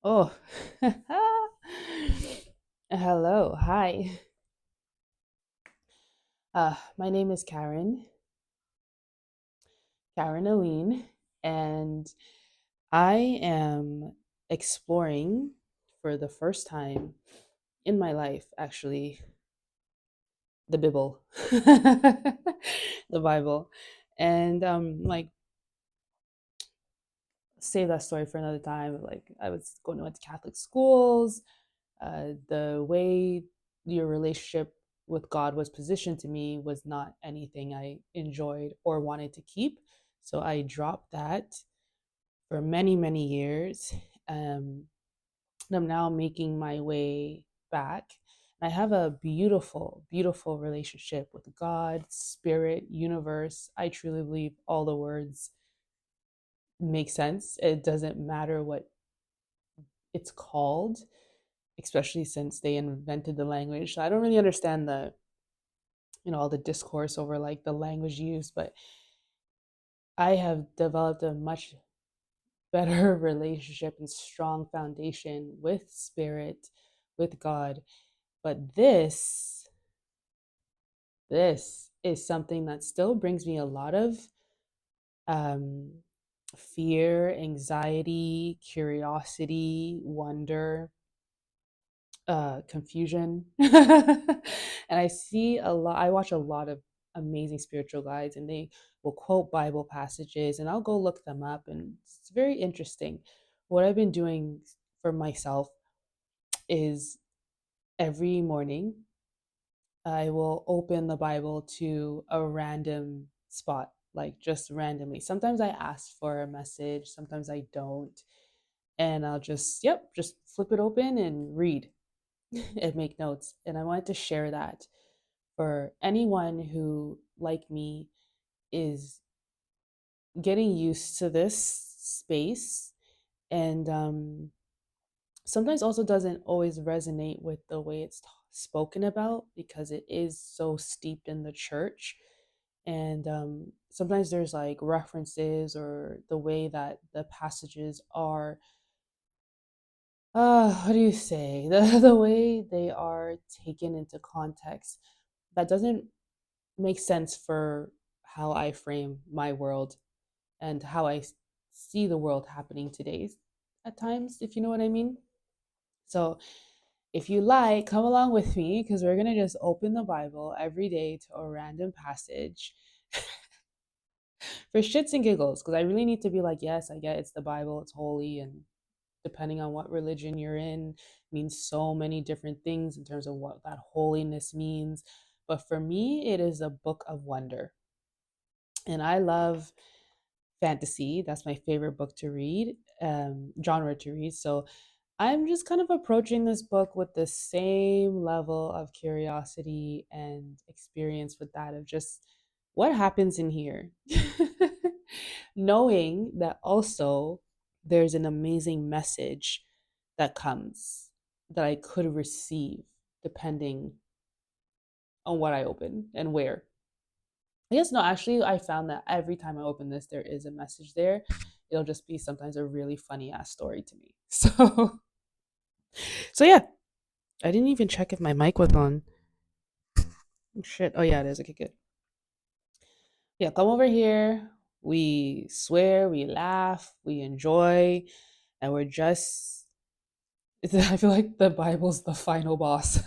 Oh, hello. Hi. My name is Karin Alleyne, and I am exploring for the first time in my life, actually, the Bible, the Bible. And like, save that story for another time. Like, I was going to went to Catholic schools. The way your relationship with God was positioned to me was not anything I enjoyed or wanted to keep. So I dropped that for many, many years. And I'm now making my way back. I have a beautiful, beautiful relationship with God, spirit, universe. I truly believe all the words make sense. It doesn't matter what it's called, especially since they invented the language. So I don't really understand all the discourse over like the language used, but I have developed a much better relationship and strong foundation with spirit, with God. But this is something that still brings me a lot of um, fear, anxiety, curiosity, wonder, confusion. And I watch a lot of amazing spiritual guides, and they will quote Bible passages, and I'll go look them up, and it's very interesting. What I've been doing for myself is every morning I will open the Bible to a random spot, like just randomly. Sometimes I ask for a message, sometimes I don't. And I'll just flip it open and read and make notes. And I wanted to share that for anyone who, like me, is getting used to this space and sometimes also doesn't always resonate with the way it's spoken about because it is so steeped in the church. And sometimes there's like references or the way that the passages are, what do you say, the way they are taken into context that doesn't make sense for how I frame my world and how I see the world happening today at times, if you know what I mean. So, if you like, come along with me because we're going to just open the Bible every day to a random passage for shits and giggles because I really need to be like, yes, I get it's the Bible, it's holy, and depending on what religion you're in, means so many different things in terms of what that holiness means. But for me, it is a book of wonder. And I love fantasy. That's my favorite book to read, genre to read. So I'm just kind of approaching this book with the same level of curiosity and experience with that of just what happens in here. Knowing that also there's an amazing message that comes that I could receive depending on what I open and where. I guess no, actually, I found that every time I open this, there is a message there. It'll just be sometimes a really funny ass story to me. So yeah, I didn't even check if my mic was on. Shit. Oh yeah, it is. Okay, good. Yeah, come over here. We swear, we laugh, we enjoy, and we're just. I feel like the Bible's the final boss.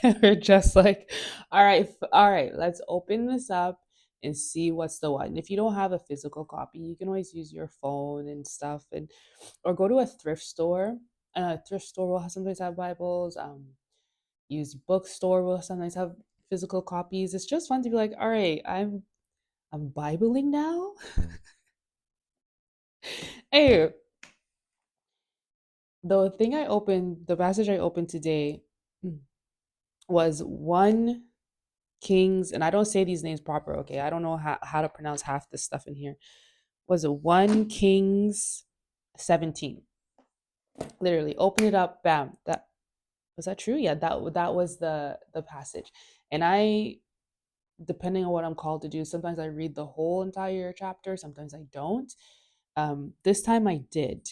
And we're just like, all right, let's open this up and see what's the one. If you don't have a physical copy, you can always use your phone and stuff, and or go to a thrift store. A thrift store will sometimes have Bibles. Use bookstore will sometimes have physical copies. It's just fun to be like, all right, I'm bibling now. Hey, the passage I opened today was one Kings, and I don't say these names proper, okay? I don't know how to pronounce half this stuff in here. Was it 1 Kings 17? Literally, open it up, bam. That was that true? Yeah, that was the passage. And I, depending on what I'm called to do, sometimes I read the whole entire chapter, sometimes I don't. This time I did.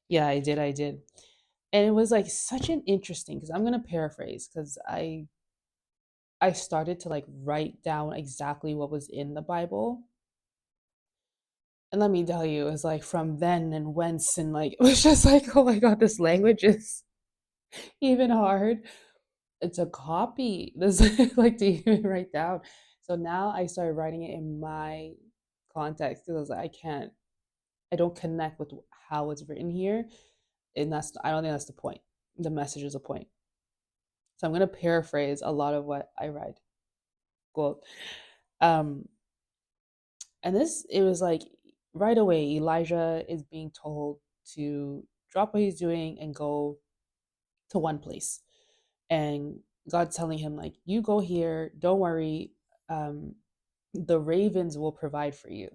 Yeah, I did. And it was like such an interesting, because I'm gonna paraphrase, because I started to like write down exactly what was in the Bible. And let me tell you, it was like from then and whence, and like it was just like, oh my god, this language is even hard. It's a copy. This like to even write down. So now I started writing it in my context, because I was like, I don't connect with how it's written here. And I don't think that's the point. The message is the point. So I'm gonna paraphrase a lot of what I read. Quote. Um, and this it was like right away, Elijah is being told to drop what he's doing and go to one place. And God's telling him, like, you go here, don't worry, um, the ravens will provide for you.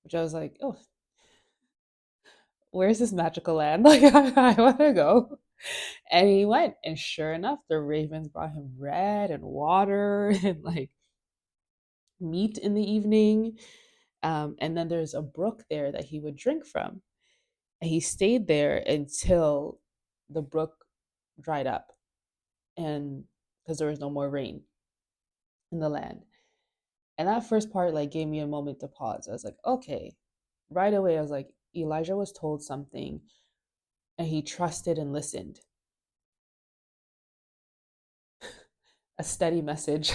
Which I was like, oh, where's this magical land? Like, I want to go. And he went, and sure enough, the ravens brought him bread and water and like meat in the evening. And then there's a brook there that he would drink from. And he stayed there until the brook dried up, and because there was no more rain in the land. And that first part like gave me a moment to pause. I was like, okay. Right away, I was like, Elijah was told something and he trusted and listened. A steady message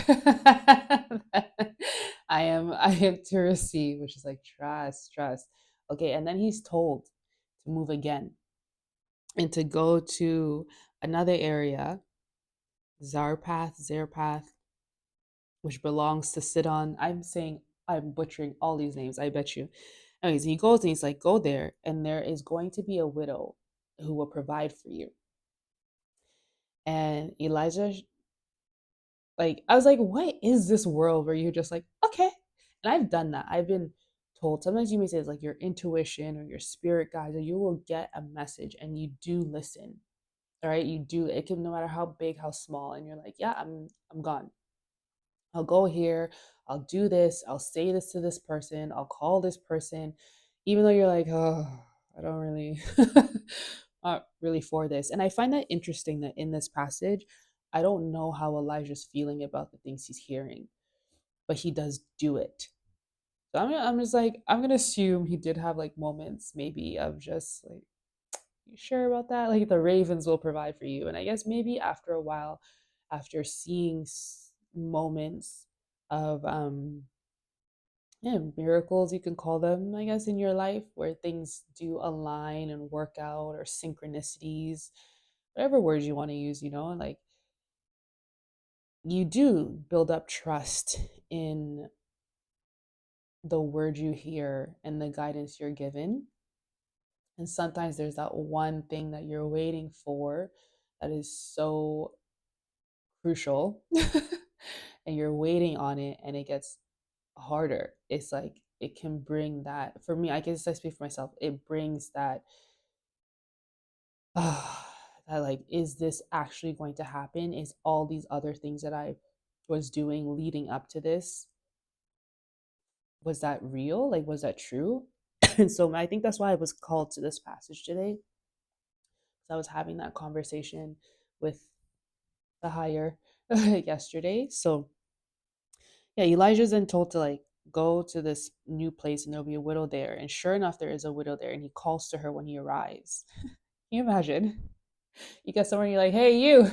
I am to receive, which is like trust, trust. Okay, and then he's told to move again and to go to another area, Zarpath, which belongs to Sidon. I'm butchering all these names, I bet you. Anyways, he goes and he's like, go there, and there is going to be a widow who will provide for you. And Elijah, like, I was like, what is this world where you're just like, okay. And I've done that. I've been told, sometimes you may say it's like your intuition or your spirit guides, or you will get a message and you do listen. All right. You do, it can, no matter how big, how small, and you're like, yeah, I'm gone. I'll go here, I'll do this, I'll say this to this person, I'll call this person, even though you're like, oh, I don't really, not really for this. And I find that interesting that in this passage, I don't know how Elijah's feeling about the things he's hearing, but he does do it. So I'm just like, I'm gonna assume he did have like moments maybe of just like, you sure about that? Like the ravens will provide for you. And I guess maybe after a while, after seeing moments of yeah, miracles, you can call them, I guess, in your life, where things do align and work out, or synchronicities, whatever words you want to use, like you do build up trust in the word you hear and the guidance you're given. And sometimes there's that one thing that you're waiting for that is so crucial, and you're waiting on it, and it gets harder. It's like it can bring that, for me, I guess I speak for myself, it brings that that like, is this actually going to happen? Is all these other things that I was doing leading up to this, was that real? Like, was that true? And so I think that's why I was called to this passage today. So I was having that conversation with the higher yesterday. So yeah, Elijah's then told to like go to this new place and there'll be a widow there. And sure enough, there is a widow there, and he calls to her when he arrives. Can you imagine? You get somewhere and you're like, hey, you,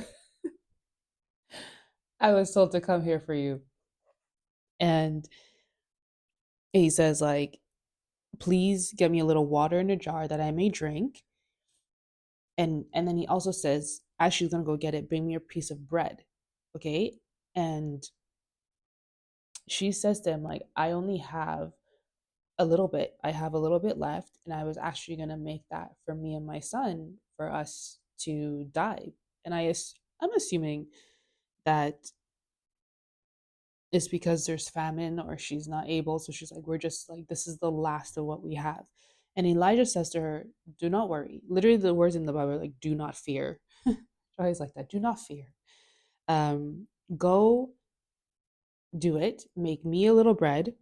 I was told to come here for you. And he says, like, please get me a little water in a jar that I may drink. And then he also says, as she's gonna go get it, bring me a piece of bread. Okay. And she says to him, like, I only have a little bit. I have a little bit left, and I was actually gonna make that for me and my son for us to die. And I'm assuming that it's because there's famine or she's not able. So she's like, we're just like, this is the last of what we have. And Elijah says to her, do not worry. Literally, the words in the Bible are like, do not fear. Always like that. Do not fear. Um, Go do it. Make me a little bread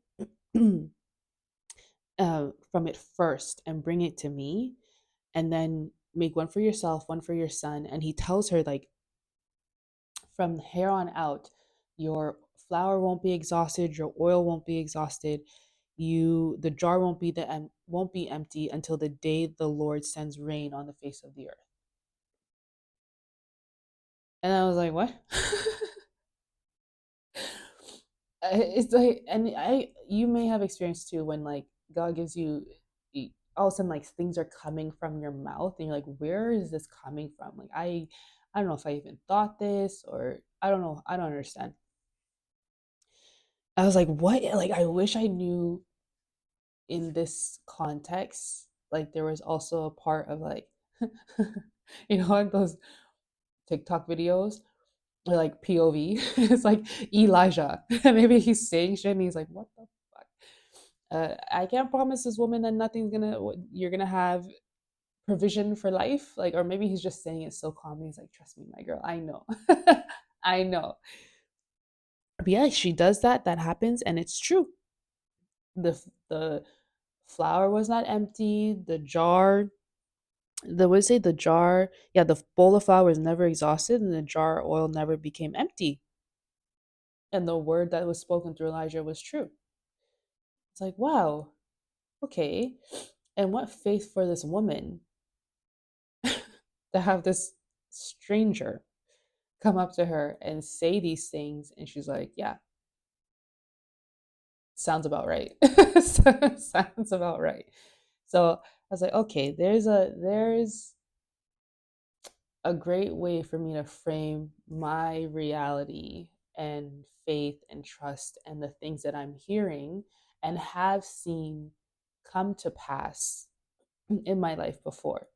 from it first and bring it to me. and then make one for yourself, one for your son. And he tells her, like, from here on out, your flour won't be exhausted, your oil won't be exhausted, the jar won't be empty until the day the Lord sends rain on the face of the earth. And I was like, what? It's like, and you may have experienced too when like God gives you, all of a sudden like things are coming from your mouth and you're like, where is this coming from? Like I don't know if I even thought this, or I don't know, I don't understand. I was like, what? Like, I wish I knew in this context. Like, there was also a part of like, like those TikTok videos or like POV. It's like Elijah. Maybe he's saying shit and he's like, what the fuck? I can't promise this woman that you're gonna have provision for life. Like, or maybe he's just saying it so calmly. He's like, trust me, my girl, I know. I know. But yeah, she does that. That happens, and it's true. The flour was not empty. The jar, yeah, the bowl of flour was never exhausted, and the jar of oil never became empty. And the word that was spoken through Elijah was true. It's like, wow, okay. And what faith for this woman to have this stranger come up to her and say these things. And she's like, yeah, sounds about right. Sounds about right. So I was like, okay, there's a great way for me to frame my reality and faith and trust and the things that I'm hearing and have seen come to pass in my life before.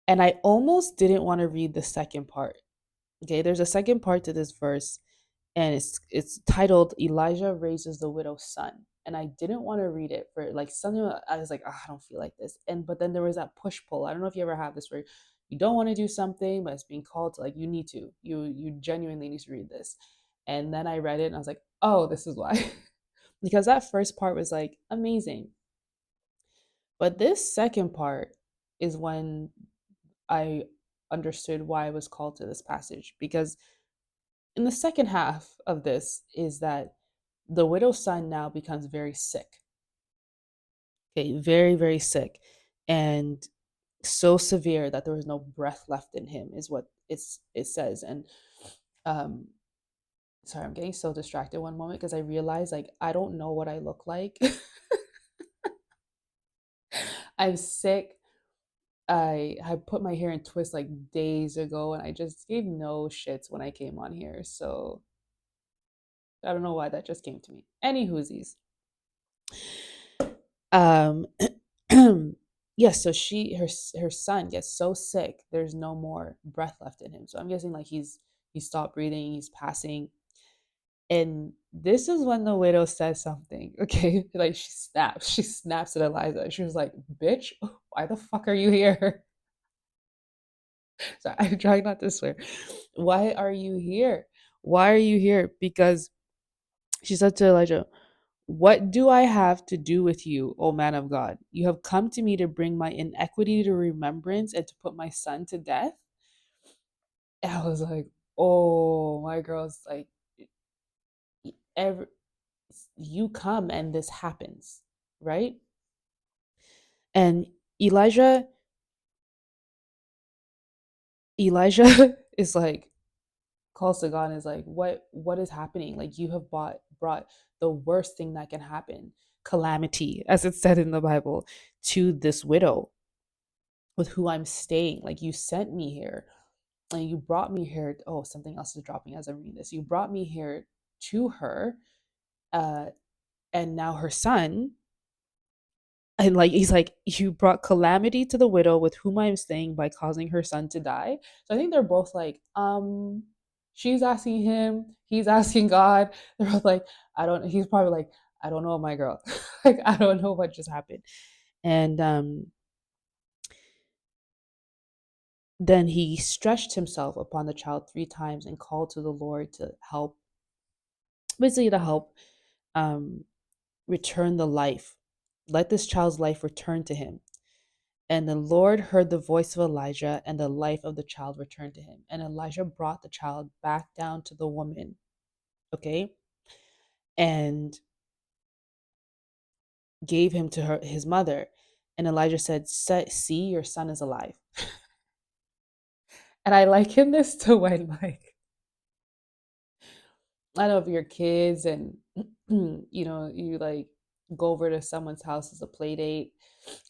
And I almost didn't want to read the second part. Okay, there's a second part to this verse, and it's titled Elijah raises the widow's son. And I didn't want to read it for like something. I was like, oh, I don't feel like this. But then there was that push pull. I don't know if you ever have this where you don't want to do something, but it's being called to, like, you need to. You genuinely need to read this. And then I read it and I was like, oh, this is why. Because that first part was like amazing. But this second part is when I understood why I was called to this passage. Because in the second half of this is that the widow's son now becomes very sick. Okay, very, very sick. And so severe that there was no breath left in him, is what it says. And um sorry, I'm getting so distracted one moment because I realized, like, I don't know what I look like. I'm sick. I had put my hair in twists like days ago, and I just gave no shits when I came on here. So I don't know why that just came to me. Any whoosies. Um, yeah. So her son gets so sick. There's no more breath left in him. So I'm guessing like he stopped breathing. He's passing. And this is when the widow says something. Okay, like she snaps. She snaps at Eliza. She was like, "Bitch, why the fuck are you here?" So I'm trying not to swear. Why are you here? Why are you here? Because she said to Elijah, what do I have to do with you, O man of God? You have come to me to bring my inequity to remembrance and to put my son to death. And I was like, oh, my girl's like, every, you come and this happens, right? And Elijah, Elijah is like, calls to God and is like, what is happening? Like, you have brought the worst thing that can happen, calamity, as it's said in the Bible, to this widow with who I'm staying. Like, you sent me here and you brought me here. Oh, something else is dropping as I read this. You brought me here to her, uh, and now her son. And like he's like, you brought calamity to the widow with whom I am staying by causing her son to die. So I think they're both like, she's asking him, he's asking God. They're both like, I don't. He's probably like, I don't know, my girl. Like, I don't know what just happened. And then he stretched himself upon the child 3 times and called to the Lord to help, basically to help um, return the life. Let this child's life return to him. And the Lord heard the voice of Elijah, and the life of the child returned to him. And Elijah brought the child back down to the woman, okay, and gave him to his mother. And Elijah said, "See, your son is alive." And I liken this to when, like, I don't know if your kids and you like go over to someone's house as a play date,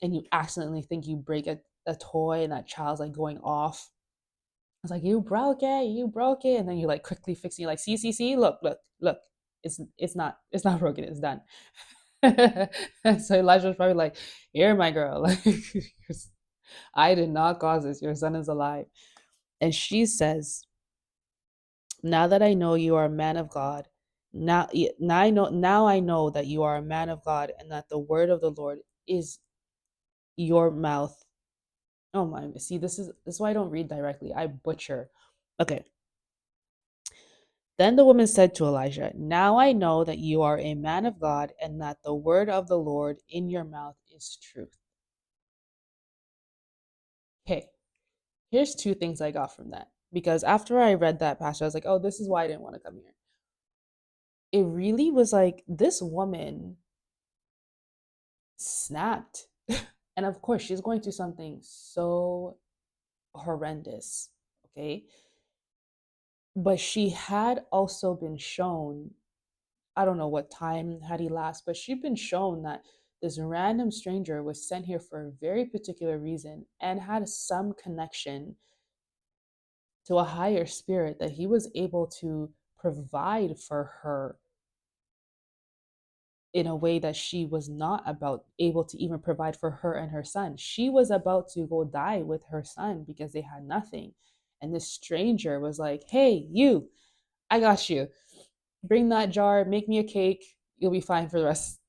and you accidentally think you break a toy, and that child's like going off. It's like, you broke it, and then you like quickly fix it. You're like, see, look, it's not broken, it's done. And so Elijah's probably like, here, my girl, like, I did not cause this. Your son is alive. And she says, now that I know you are a man of God, now I know that you are a man of God, and that the word of the Lord is your mouth. Oh my, see, this is why I don't read directly. I butcher. Okay. Then the woman said to Elijah, now I know that you are a man of God, and that the word of the Lord in your mouth is truth. Okay, here's two things I got from that. Because after I read that passage, I was like, oh, this is why I didn't want to come here. It really was like this woman snapped. And of course, she's going through something so horrendous. Okay. But she had also been shown, I don't know what time had elapsed, but she'd been shown that this random stranger was sent here for a very particular reason and had some connection to a higher spirit, that he was able to provide for her in a way that she was not about able to even provide for her and her son. She was about to go die with her son because they had nothing. And this stranger was like, hey, you, I got you. Bring that jar, make me a cake. You'll be fine for the rest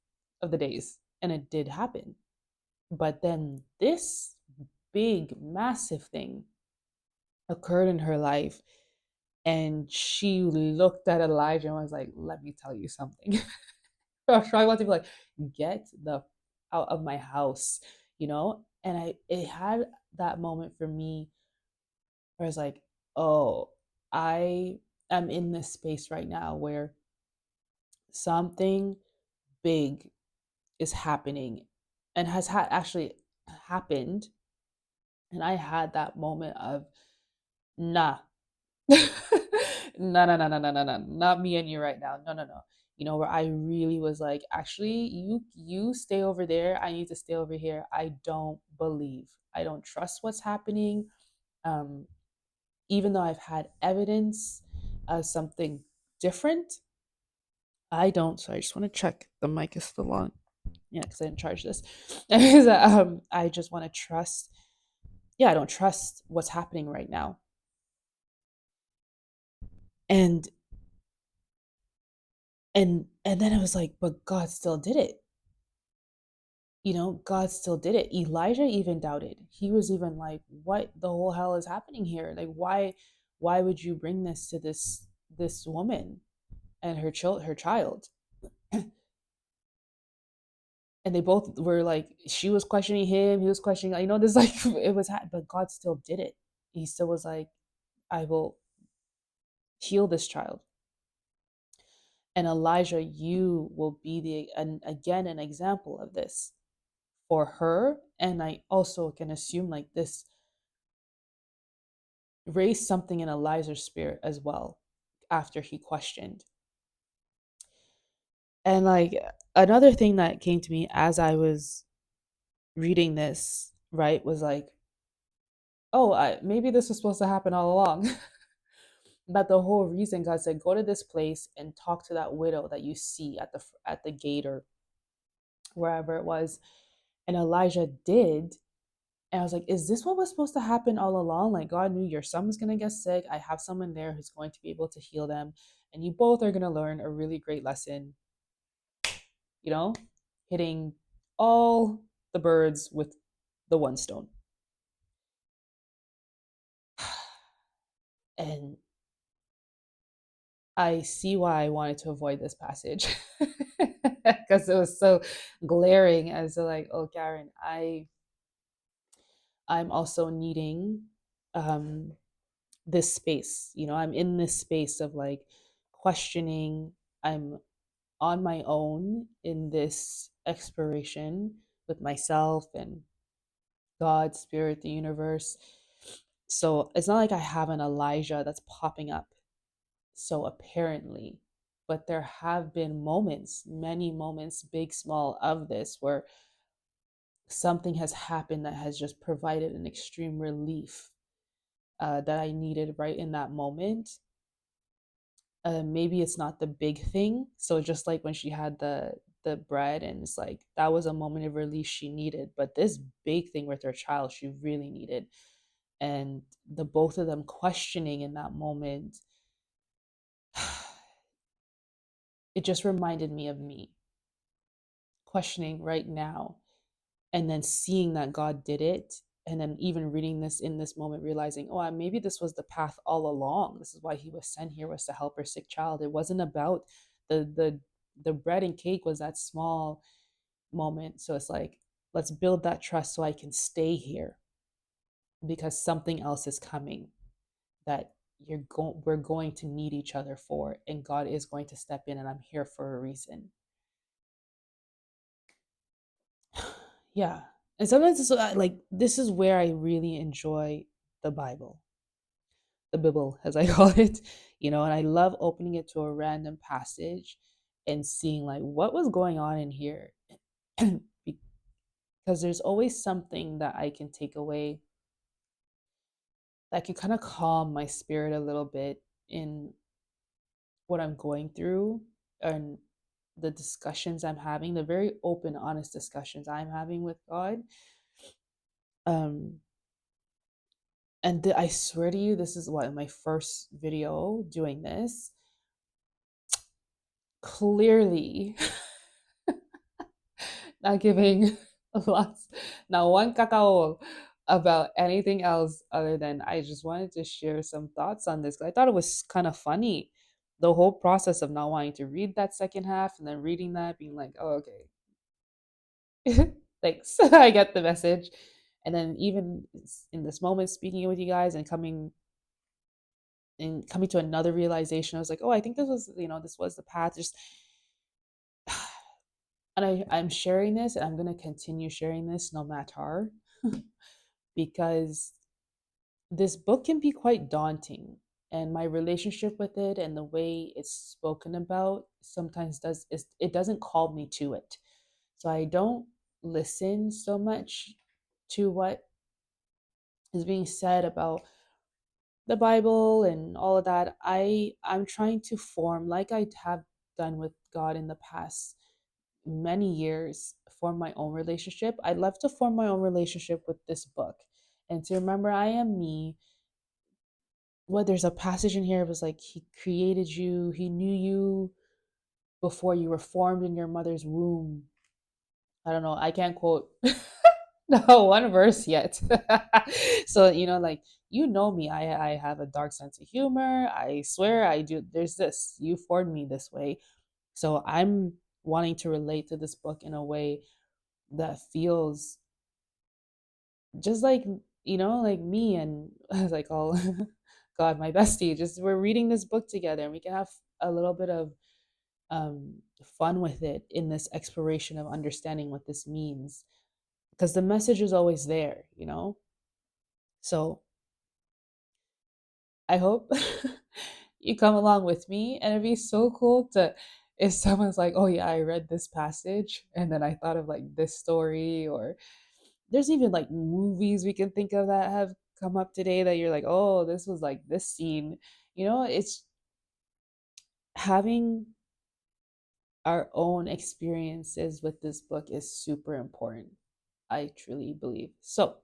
of the days. And it did happen. But then this big, massive thing occurred in her life. And she looked at Elijah and was like, let me tell you something. I want to be like, get the out of my house, And it had that moment for me where I was like, oh, I am in this space right now where something big is happening and has actually happened. And I had that moment of, nah, no, no, no, no, no, no, no, not me and you right now. No, no, no. Where I really was like, actually, you stay over there. I need to stay over here. I don't believe. I don't trust what's happening. Um, Even though I've had evidence of something different, I don't. So I just want to check the mic is still on. Yeah, because I didn't charge this. I just want to trust. Yeah, I don't trust what's happening right now. And and then I was like, but God still did it. God still did it. Elijah even doubted. He was even like, what the whole hell is happening here? Like, why would you bring this to this woman and her child? And they both were like, she was questioning him, he was questioning, this, like, it was, but God still did it. He still was like, I will heal this child. And Elijah, you will be again an example of this for her. And I also can assume like this raised something in Elijah's spirit as well after he questioned. And like another thing that came to me as I was reading this, right, was like, oh, maybe this was supposed to happen all along. That the whole reason God said, go to this place and talk to that widow that you see at the gate or wherever it was. And Elijah did. And I was like, is this what was supposed to happen all along? Like, God knew your son was going to get sick. I have someone there who's going to be able to heal them. And you both are going to learn a really great lesson, you know, hitting all the birds with the one stone. And I see why I wanted to avoid this passage because it was so glaring as to like, oh, Karin, I'm also needing um, this space. I'm in this space of like questioning. I'm on my own in this exploration with myself and God, spirit, the universe. So it's not like I have an Elijah that's popping up so apparently, but there have been moments, many moments, big, small, of this where something has happened that has just provided an extreme relief that I needed right in that moment. Maybe it's not the big thing. So just like when she had the bread, and it's like that was a moment of release she needed, but this big thing with her child she really needed. And the both of them questioning in that moment, it just reminded me of me questioning right now, and then seeing that God did it, and then even reading this in this moment, realizing, oh, maybe this was the path all along. This is why he was sent here, was to help her sick child. It wasn't about the bread and cake was that small moment. So it's like, let's build that trust so I can stay here because something else is coming that we're going to need each other for, and God is going to step in, and I'm here for a reason. Yeah. And sometimes it's like this is where I really enjoy the Bible, the Bible, as I call it, and I love opening it to a random passage and seeing like what was going on in here. Because there's always something that I can take away that can kind of calm my spirit a little bit in what I'm going through, and the discussions I'm having, the very open, honest discussions I'm having with God. Um, and I swear to you, this is what my first video doing this. Clearly, not giving lots, not one cacao about anything else other than I just wanted to share some thoughts on this. I thought it was kind of funny, the whole process of not wanting to read that second half and then reading that, being like, oh, okay, thanks, I get the message. And then even in this moment, speaking with you guys and coming to another realization, I was like, oh, I think this was the path. Just and I'm sharing this, and I'm gonna continue sharing this no matter, because this book can be quite daunting, and my relationship with it and the way it's spoken about sometimes it doesn't call me to it. So I don't listen so much to what is being said about the Bible and all of that. I'm trying to form, like I have done with God in the past many years, form my own relationship. I'd love to form my own relationship with this book, and to remember I am me. What There's a passage in here, it was like he created you, he knew you before you were formed in your mother's womb. I don't know, I can't quote no one verse yet. So like, me, I have a dark sense of humor, I swear I do. There's this, you formed me this way. So I'm wanting to relate to this book in a way that feels just like, like me, and like all God, my bestie, just we're reading this book together, and we can have a little bit of um fun with it in this exploration of understanding what this means, because the message is always there. So I hope you come along with me, and it'd be so cool to, if someone's like, oh yeah, I read this passage and then I thought of like this story, or there's even like movies we can think of that have come up today that you're like, oh, this was like this scene. It's having our own experiences with this book is super important. I truly believe. So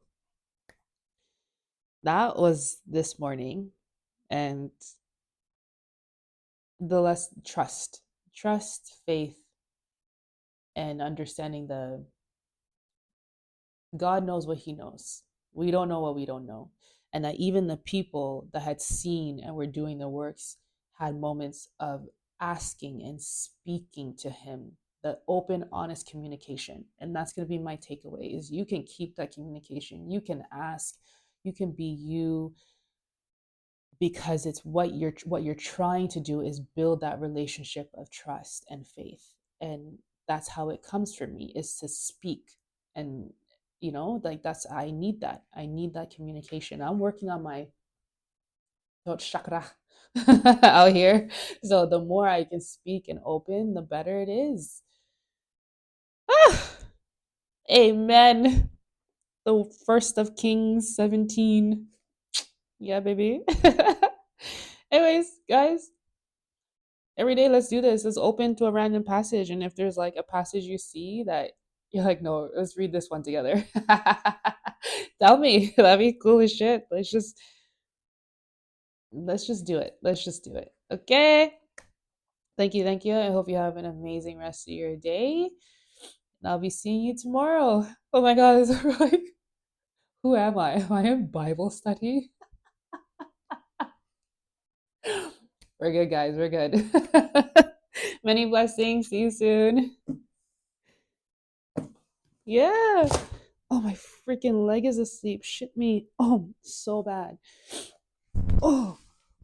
that was this morning, and the less trust, faith, and understanding the God knows what he knows. We don't know what we don't know. And that even the people that had seen and were doing the works had moments of asking and speaking to him. the open, honest communication. And that's going to be my takeaway is you can keep that communication. You can ask, you can be you, because it's what you're trying to do is build that relationship of trust and faith. And that's how it comes for me, is to speak. And like, that's, I need that communication. I'm working on my throat chakra out here. So the more I can speak and open, the better it is. Amen. The first of Kings 17. Yeah, baby. Anyways, guys, every day let's do this. Let's open to a random passage. And if there's like a passage you see that you're like, no, let's read this one together. Tell me. That'd be cool as shit. Let's just do it. Let's just do it. Okay. Thank you, thank you. I hope you have an amazing rest of your day. And I'll be seeing you tomorrow. Oh my god, is it like, who am I? Am I in Bible study? We're good, guys. We're good. Many blessings. See you soon. Yeah. Oh, my freaking leg is asleep. Shit me. Oh, so bad. Oh,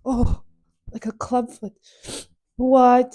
oh, like a club foot. What?